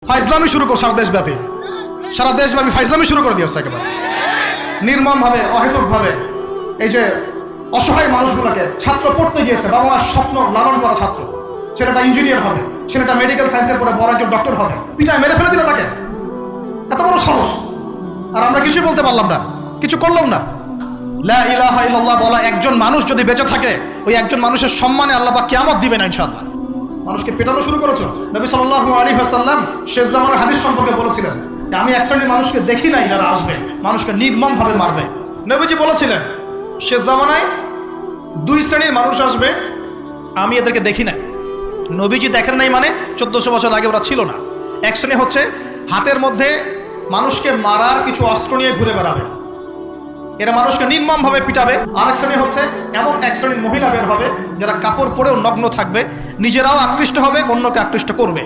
ফাইজলামি শুরু করো সারা দেশব্যাপী ফাইজলামি শুরু করে দিয়েছে একেবারে নির্মমভাবে, অহেতুকভাবে। এই যে অসহায় মানুষগুলোকে, ছাত্র পড়তে গিয়েছে, বাবা মার স্বপ্ন লালন করা ছাত্র, ছেলেটা ইঞ্জিনিয়ার হবে, ছেলেটা মেডিকেল সায়েন্সের পরে বড় একজন ডক্টর হবে, পিটায় মেরে ফেলে দিল তাকে। এত বড় সাহস! আর আমরা কিছুই বলতে পারলাম না, কিছু করলাম না। লা ইলাহা ইল্লাল্লাহ বলা একজন মানুষ যদি বেঁচে থাকে, ওই একজন মানুষের সম্মানে আল্লাহ পাক কিয়ামত দিবেন ইনশাআল্লাহ। মানুষকে পেটানো শুরু করেছো। নবী সাল্লাল্লাহু আলাইহি ওয়াসাল্লাম শেষ জামানার হাদিস সম্পর্কে বলেছিলেন যে আমি এক শ্রেণীর মানুষকে দেখি নাই যারা আসবে, মানুষকে নির্মমভাবে মারবে। নবীজি বলেছিলেন শেষ জামানায় দুই শ্রেণীর মানুষ আসবে, আমি এদেরকে দেখি নাই। নবীজি দেখেন নাই মানে 1400 বছর আগে ওরা ছিল না। এক শ্রেণী হচ্ছে হাতের মধ্যে মানুষকে মারার কিছু অস্ত্র নিয়ে ঘুরে বেড়াবে, এরা মানুষকে নির্মমভাবে পিটাবে। আরেক শ্রেণী হচ্ছে এমন এক শ্রেণীর মহিলা বের হবে যারা কাপড় পরেও নগ্ন থাকবে, নিজেরাও আকৃষ্ট হবে, অন্যকে আকৃষ্ট করবে।